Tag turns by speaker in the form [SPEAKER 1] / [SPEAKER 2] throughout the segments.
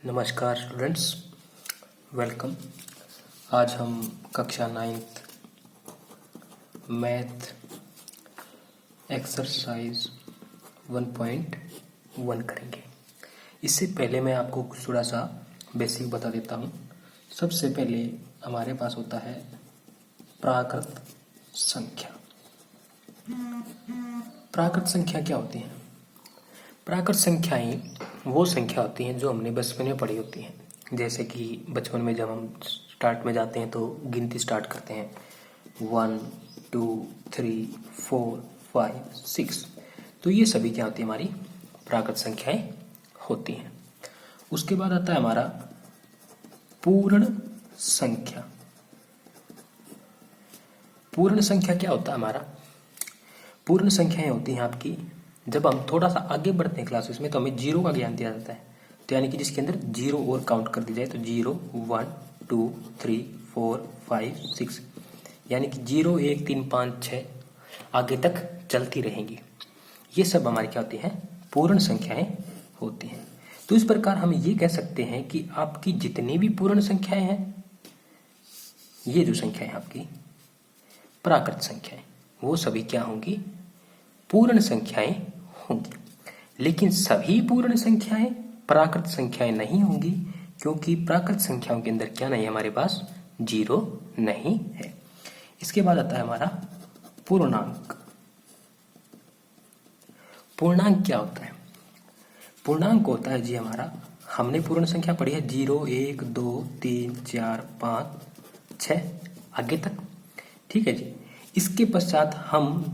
[SPEAKER 1] नमस्कार students, welcome. आज हम कक्षा 9th मैथ एक्सरसाइज 1.1 करेंगे। इससे पहले मैं आपको कुछ थोड़ा सा बेसिक बता देता हूँ। सबसे पहले हमारे पास होता है प्राकृत संख्या। प्राकृत संख्या क्या होती है? प्राकृत संख्याएं वो संख्या होती हैं जो हमने बचपन में पढ़ी होती हैं। जैसे कि बचपन में जब हम स्टार्ट में जाते हैं तो गिनती स्टार्ट करते हैं 1 2 3 4 5 6। तो ये सभी क्या होती है? हमारी प्राकृत संख्याएं होती हैं। उसके बाद आता है हमारा पूर्ण संख्या। पूर्ण संख्या क्या होता है हमारा? पूर्ण संख्याएं होती हैं आपकी, जब हम थोड़ा सा आगे बढ़ते हैं क्लासेस में तो हमें जीरो का ज्ञान दिया जाता है। तो यानी कि जिसके अंदर जीरो और काउंट कर दी जाए तो 0 1 2 3 4 5 6, यानी कि 0 1 3 5 6 आगे तक चलती रहेंगी। ये सब हमारी क्या होती है? पूर्ण संख्याएं होती हैं। तो इस प्रकार हम ये कह सकते हैं कि आपकी जितनी भी पूर्ण संख्याएं हैं, ये जो संख्याएं आपकी प्राकृत संख्याएं, वो सभी क्या होंगी? पूर्ण संख्याएं होंगी। लेकिन सभी पूर्ण संख्याएं प्राकृत संख्याएं नहीं होंगी, क्योंकि प्राकृत संख्याओं के अंदर क्या नहीं है? हमारे पास जीरो नहीं है। इसके बाद आता है हमारा पूर्णांक। पूर्णांक क्या होता है? पूर्णांक होता है जी हमारा, हमने पूर्ण संख्या पढ़ी है 0 1 2 3 4 5 6 आगे तक, ठीक है जी। इसके पश्चात हम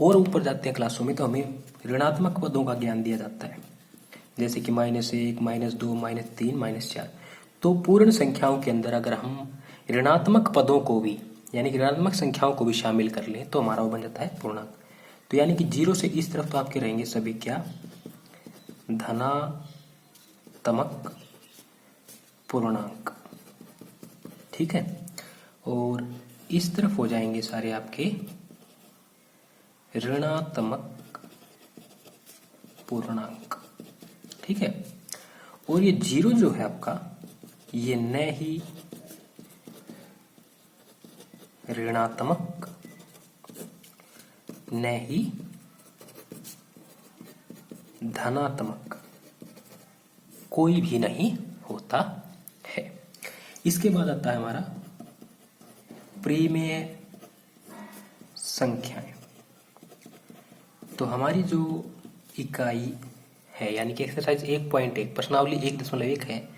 [SPEAKER 1] और ऊपर जाते हैं क्लासों में तो हमें ऋणात्मक पदों का ज्ञान दिया जाता है, जैसे कि -1 -2 -3 -4। तो पूर्ण संख्याओं के अंदर अगर हम ऋणात्मक पदों को भी, यानी कि ऋणात्मक संख्याओं को भी शामिल कर लें तो हमारा वो बन जाता है पूर्णांक। तो यानी कि 0 से इस तरफ तो आपके रहेंगे सभी क्या? धनात्मक पूर्णांक, ठीक है। और इस तरफ हो जाएंगे सारे आपके ऋणात्मक पूर्णांक, ठीक है। और ये 0 जो है आपका, ये न ही ऋणात्मक न ही धनात्मक कोई भी नहीं होता है। इसके बाद आता है हमारा परिमेय संख्याएं। तो हमारी जो इकाई है, यानी कि एक्सरसाइज 1.1 प्रश्नावली 1.1 है,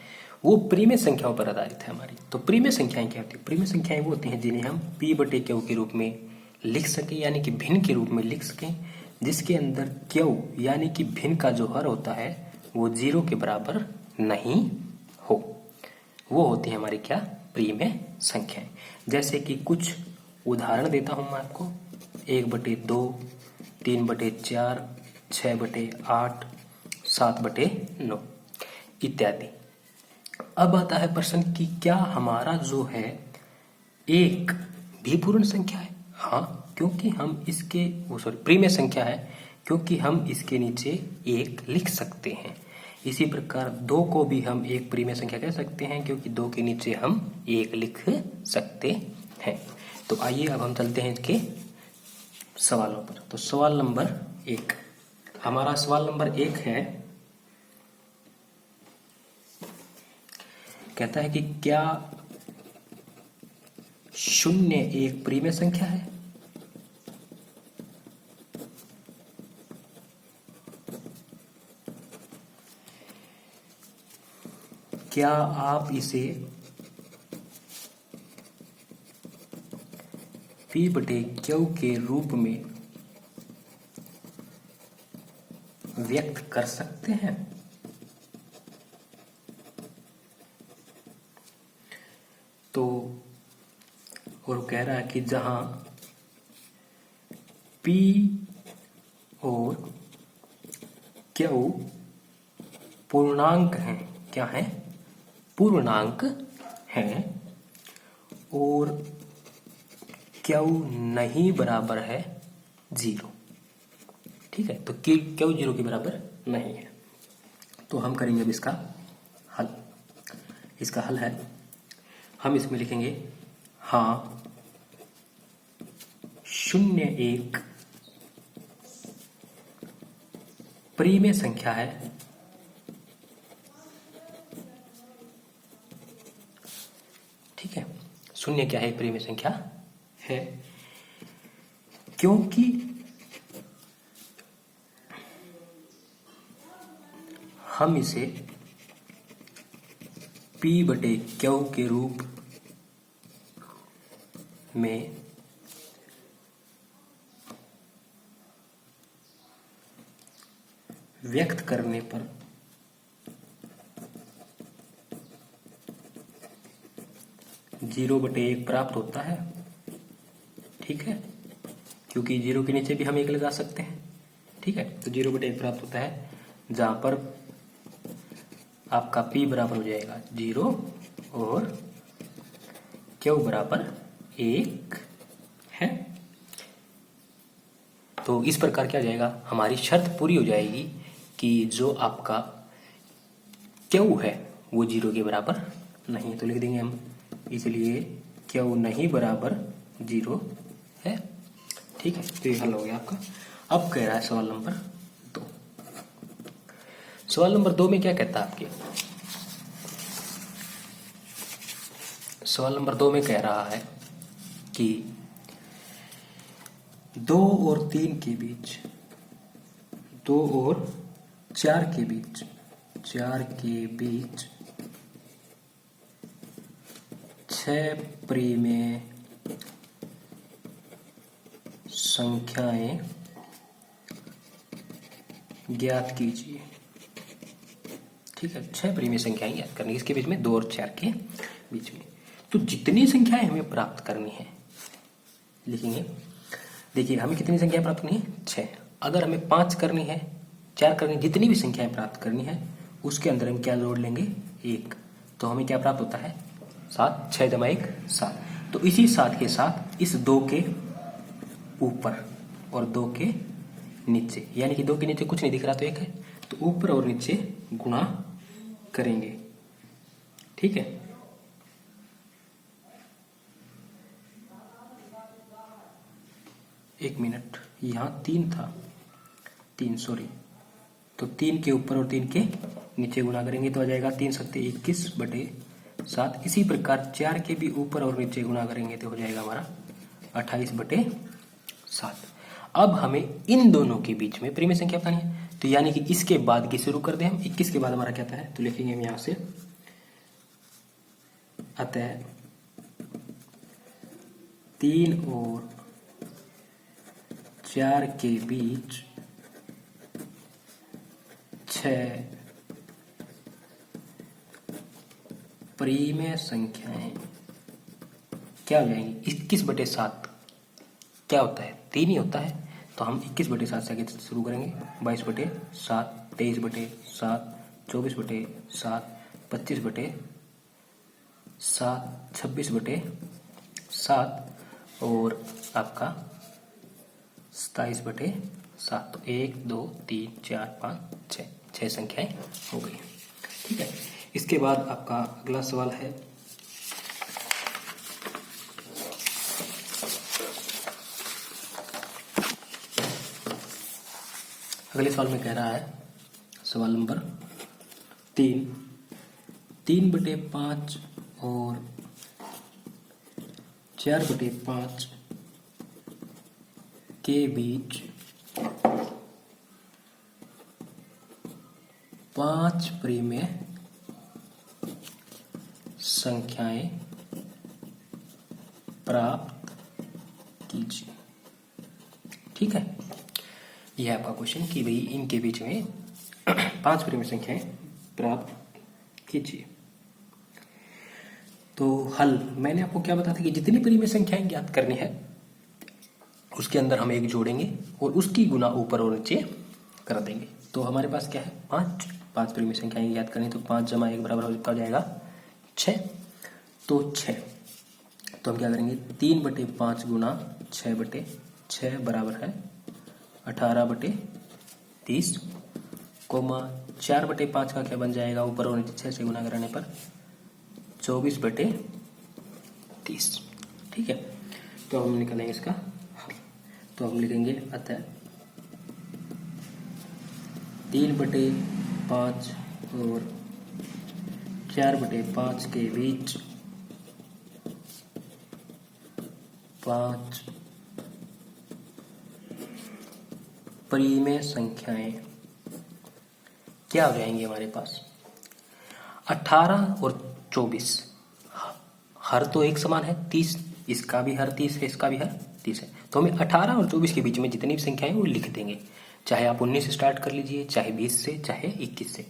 [SPEAKER 1] वो परिमेय संख्याओं पर आधारित है हमारी। तो परिमेय संख्याएं क्या होती है? परिमेय संख्याएं वो होती हैं जिन्हें हम p/q के रूप में लिख सकें, यानी कि भिन्न के रूप में लिख सकें, जिसके अंदर q यानी कि भिन्न का जो हर होता है वो 0 के बराबर नहीं हो। वो होती है हमारी क्या? परिमेय संख्याएं। जैसे कि कुछ उदाहरण देता हूं मैं आपको, 1/2 3/4 6/8 7/9 इत्यादि। अब आता है प्रश्न कि क्या हमारा जो है एक भी पूर्ण संख्या है? हाँ, क्योंकि हम इसके परिमेय संख्या है, क्योंकि हम इसके नीचे 1 लिख सकते हैं। इसी प्रकार 2 को भी हम एक परिमेय संख्या कह सकते हैं, क्योंकि 2 के नीचे हम 1 लिख सकते हैं। तो आइए अब हम चलते हैं इसके सवालों पर। तो सवाल नंबर 1, हमारा सवाल नंबर 1 है, कहता है कि क्या 0 एक परिमेय संख्या है? क्या आप इसे p/q के रूप में व्यक्त कर सकते हैं? तो और कह रहा है कि जहां p और q पूर्णांक हैं, क्या है? पूर्णांक हैं, और q नहीं बराबर है 0, ठीक है। तो q 0 के बराबर नहीं है। तो हम करेंगे अब इसका हल। इसका हल है, हम इसमें लिखेंगे हाँ 0 एक परिमेय संख्या है ठीक है। 0 क्या है? परिमेय संख्या है, क्योंकि हम इसे P/Q के रूप में व्यक्त करने पर जीरो बटे एक प्राप्त होता है ठीक है, क्योंकि 0 के नीचे भी हम 1 लगा सकते हैं ठीक है। तो 0 बटे 1 प्राप्त होता है, जहां पर आपका P बराबर हो जाएगा 0 और Q बराबर 1 है। तो इस प्रकार क्या हो जाएगा, हमारी शर्त पूरी हो जाएगी कि जो आपका Q है वो 0 के बराबर नहीं। तो लिख देंगे हम, इसलिए Q नहीं बराबर 0 है ठीक है। तो ये हल हो गया आपका। अब कह रहा है सवाल नंबर 2। सवाल नंबर 2 में क्या कहता है आपके, सवाल नंबर 2 में कह रहा है कि 2 और 3 के बीच, 2 और 4 के बीच, 4 के बीच 6 परिमेय संख्याएं ज्ञात कीजिए ठीक है। 6 परिमेय संख्याएं ज्ञात करनी, इसके बीच में 2 और 4 के बीच में। तो जितनी संख्याएं हमें प्राप्त करनी है लिखेंगे, देखिए हमें कितनी संख्याएं प्राप्त करनी है 6। अगर हमें 5 करनी है, 4 करनी, जितनी भी संख्याएं प्राप्त करनी है उसके अंदर हम क्या जोड़ लेंगे 1, तो हमें क्या प्राप्त होता है 7, 6 जमा 1 7। तो इसी 7 के साथ इस 2 के ऊपर और 2 के नीचे, यानी कि 2 के नीचे कुछ नहीं दिख रहा तो 1 है, तो ऊपर और नीचे गुणा करेंगे ठीक है। एक मिनट, यहां 3 था, 3 सॉरी, तो 3 के ऊपर और 3 के नीचे गुणा करेंगे तो आ जाएगा 3 सत्ते 21 बटे 7। इसी प्रकार 4 के भी ऊपर और नीचे गुणा करेंगे तो हो जाएगा हमारा 28 बटे 7। अब हमें इन दोनों के बीच में परिमेय संख्या बतानी है, तो यानी कि इसके बाद की शुरू कर दें हम। 21 के बाद हमारा क्या आता है, तो लिखेंगे हम यहां से, अतः 3 और 4 के बीच 6 परिमेय संख्याएं क्या हो जाएंगी। 21 बटे 7 क्या होता है, 3 ही होता है, तो हम 21 बटे 7 से आगे शुरू करेंगे। 22 बटे 7, 23 बटे 7, 24 बटे 7, 25 बटे 7, 26 बटे 7 और आपका 27 बटे 7। तो 1 2 3 4 5 6 संख्याएं हो गई ठीक है। इसके बाद आपका अगला सवाल है, अगले सवाल में कह रहा है सवाल नंबर 3, 3 बटे 5 और 4 बटे 5 के बीच 5 परिमेय संख्याएं प्राप्त कीजिए ठीक है। यह आपका क्वेश्चन कि भाई इनके बीच में 5 परिमेय संख्याएं प्राप्त कीजिए। तो हल मैंने आपको क्या बताया था कि जितनी परिमेय संख्याएं ज्ञात करनी है उसके अंदर हम 1 जोड़ेंगे और उसकी गुना ऊपर और नीचे कर देंगे। तो हमारे पास क्या है 5 परिमेय संख्याएं ज्ञात करनी, तो 5 जमा 1 बराबर हो जाएगा 6। तो 6, तो हम क्या करेंगे 3 बटे 5 गुना 6 बटे 6 बराबर है 18 बटे 30, कोमा 4 बटे 5 का क्या बन जाएगा, ऊपर और नीचे 6 से गुना कराने पर 24/30। ठीक है, तो हम निकालेंगे इसका हल। तो हम लिखेंगे अतः 3/5 और 4/5 के बीच 5 परिमेय संख्याएं क्या हो जाएंगी हमारे पास? 18 और 24। हर तो एक समान है 30, इसका भी हर 30 है, इसका भी हर 30 है। तो हमें 18 और 24 के बीच में जितनी भी संख्याएं वो लिख देंगे, चाहे आप 19 से स्टार्ट कर लीजिए, चाहे 20 से, चाहे 21 से।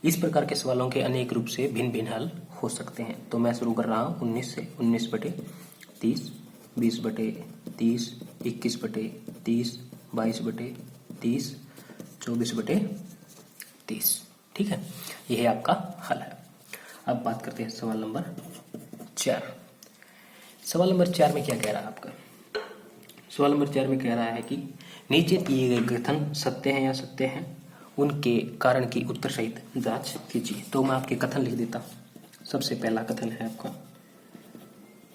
[SPEAKER 1] इस प्रकार के सवालों के अनेक रूप से भिन्न भिन्न हल हो सकते हैं। तो मैं शुरू कर रहा हूँ 19 से। 19/30, 20/30, 21/30, 22/30, 24/30। ठीक है, यह है आपका हल है। अब बात करते हैं सवाल नंबर 4। सवाल नंबर 4 में क्या कह रहा है आपका? सवाल नंबर 4 में कह रहा है कि नीचे दिए गए कथन सत्य हैं या सत्य हैं, उनके कारण की उत्तर सहित जांच कीजिए। तो मैं आपके कथन लिख देता हूं। सबसे पहला कथन है आपका,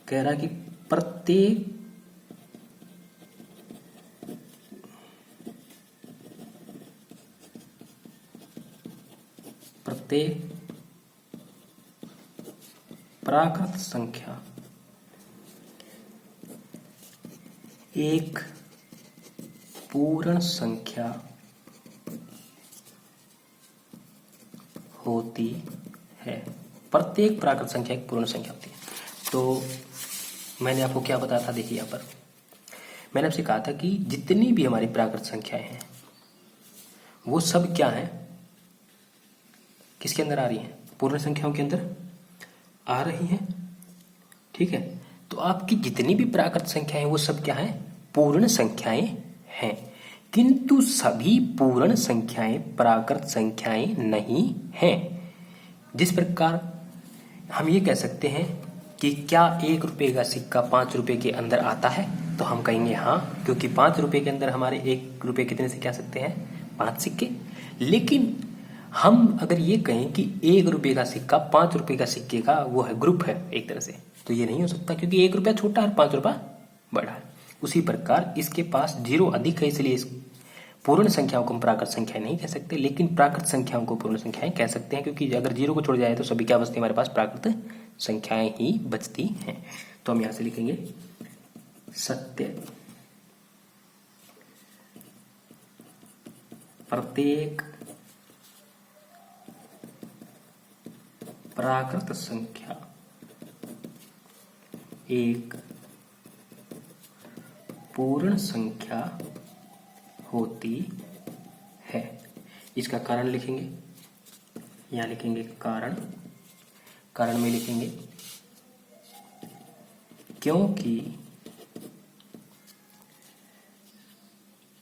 [SPEAKER 1] कह रहा है कि प्रत्येक प्राकृत संख्या एक पूर्ण संख्या होती है। प्रत्येक प्राकृत संख्या एक पूर्ण संख्या होती है। तो मैंने आपको क्या बताया था? देखिए यहाँ पर मैंने आपसे कहा था कि जितनी भी हमारी प्राकृत संख्याएं हैं वो सब क्या हैं, किसके अंदर आ रही हैं? पूर्ण संख्याओं के अंदर आ रही हैं। ठीक है, तो आपकी जितनी भी प्राकृत संख्याएं वो सब क्या हैं? पूर्ण संख्याएं हैं। किंतु सभी पूर्ण संख्याएं प्राकृत संख्याएं नहीं हैं। जिस प्रकार हम ये कह सकते हैं कि क्या 1 रुपये का सिक्का 5 रुपये के अंदर आता है, तो हम कहेंगे हाँ, क्योंकि 5 रुपये के अंदर हमारे 1 रुपये कितने सिक्के आ सकते हैं? 5 सिक्के। लेकिन हम अगर ये कहें कि 1 रुपये का सिक्का 5 रुपये का सिक्के का वो है, ग्रुप है एक तरह से, तो ये नहीं हो सकता, क्योंकि 1 रुपया छोटा है, 5 रुपया बड़ा है। उसी प्रकार इसके पास 0 अधिक है, इसलिए इस पूर्ण संख्याओं को हम प्राकृत संख्या नहीं कह सकते, लेकिन प्राकृत संख्याओं को पूर्ण संख्याएं कह सकते हैं, क्योंकि अगर 0 को छोड़ जाए तो सभी क्या बचती है हमारे पास? प्राकृत संख्याएं ही बचती हैं। तो हम यहां से लिखेंगे सत्य प्रत्येक प्राकृत संख्या एक पूर्ण संख्या होती है। इसका कारण लिखेंगे, यहां लिखेंगे कारण। कारण में लिखेंगे क्योंकि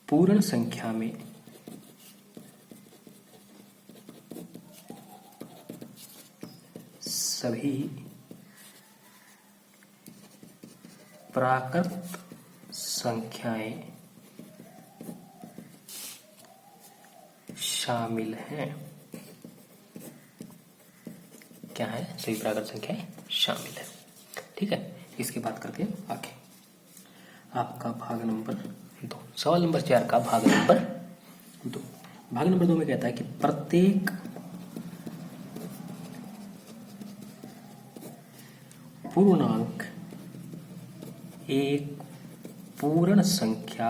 [SPEAKER 1] पूर्ण संख्या में सभी प्राकृत संख्याएं शामिल हैं। क्या है? सभी प्राकृत संख्याएं शामिल है। ठीक है, इसकी बात करते हैं आगे। आपका भाग नंबर 2, सवाल नंबर 4 का भाग नंबर 2। भाग नंबर 2 में कहता है कि प्रत्येक पूर्णांक एक पूर्ण संख्या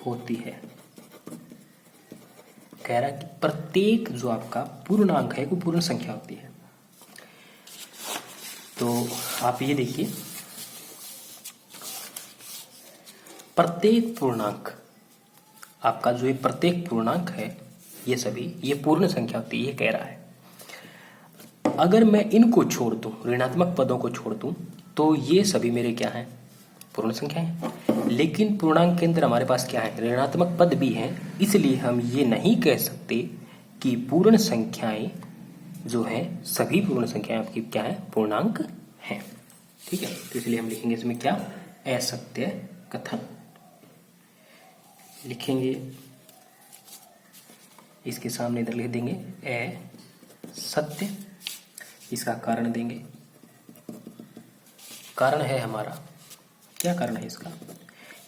[SPEAKER 1] होती है। कह रहा है कि प्रत्येक जो आपका पूर्णांक है वो पूर्ण संख्या होती है। तो आप ये देखिए, प्रत्येक पूर्णांक आपका जो ये प्रत्येक पूर्णांक है ये सभी ये पूर्ण संख्या होती है, ये कह रहा है। अगर मैं इनको छोड़ दूं, ऋणात्मक पदों को छोड़ दूं, तो ये सभी मेरे क्या हैं? पूर्ण संख्या है। लेकिन पूर्णांक के अंदर हमारे पास क्या है? ऋणात्मक पद भी हैं। इसलिए हम ये नहीं कह सकते कि पूर्ण संख्याएं जो है सभी पूर्ण संख्याएं आपकी क्या है? पूर्णांक हैं। ठीक है, तो इसलिए हम लिखेंगे इसमें क्या? असत्य कथन लिखेंगे। इसके सामने इधर लिख देंगे सत्य। इसका कारण देंगे। कारण है हमारा, क्या कारण है इसका?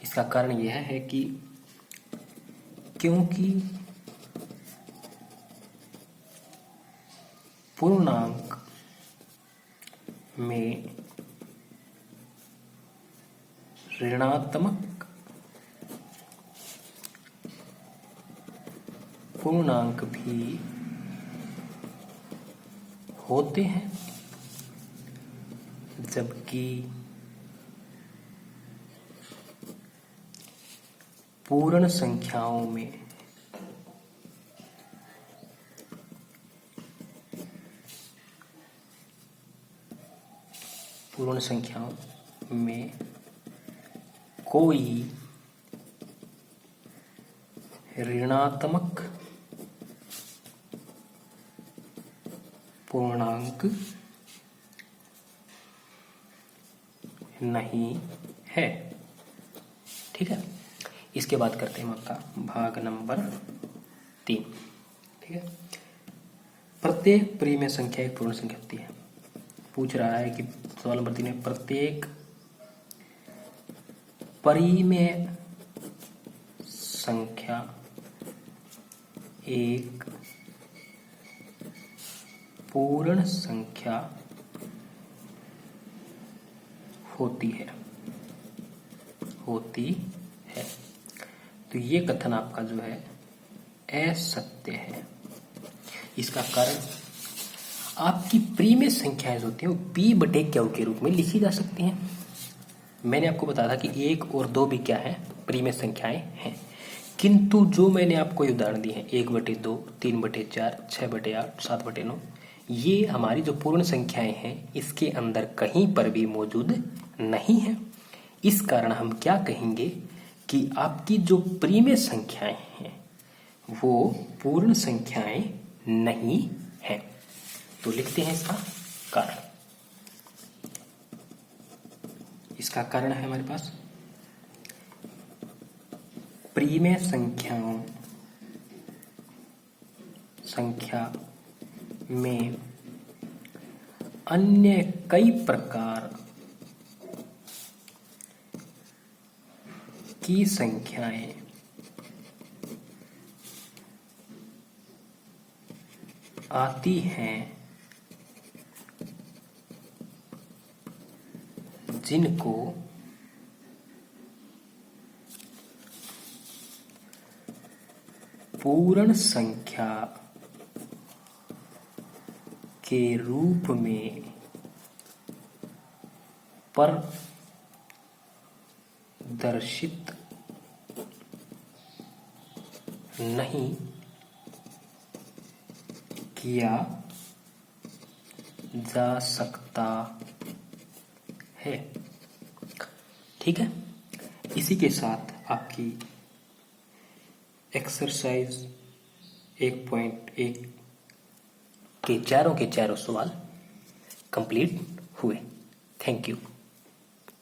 [SPEAKER 1] इसका कारण यह है कि क्योंकि पूर्णांक में ऋणात्मक पूर्णांक भी होते हैं, जबकि पूर्ण संख्याओं में कोई ऋणात्मक पूर्णांक नहीं है। ठीक है, इसके बाद करते हैं हम आपका भाग नंबर 3। ठीक है, प्रत्येक परिमेय संख्या एक पूर्ण संख्या होती है। पूछ रहा है कि सवाल नंबर 3 है, प्रत्येक परिमेय संख्या एक पूर्ण संख्या होती है। तो ये कथन आपका जो है असत्य है। इसका कारण, आपकी परिमेय संख्याएं जो होती हैं वो p बटे क्यू के रूप में लिखी जा सकती हैं। मैंने आपको बताया था कि 1 और 2 भी क्या है, परिमेय संख्याएं हैं। किंतु जो मैंने आपको उदाहरण दी है 1/2, 3/4, 6/8, 7/9, ये हमारी जो पूर्ण संख्याएं हैं इसके अंदर कहीं पर भी मौजूद नहीं है। इस कारण हम क्या कहेंगे कि आपकी जो परिमेय संख्याएं हैं वो पूर्ण संख्याएं नहीं हैं। तो लिखते हैं इसका कारण। इसका कारण है हमारे पास परिमेय संख्या में अन्य कई प्रकार की संख्याएं आती हैं जिनको पूर्ण संख्या के रूप में प्रदर्शित नहीं किया जा सकता है। ठीक है, इसी के साथ आपकी एक्सरसाइज 1.1 के चारों सवाल कंप्लीट हुए। Thank you.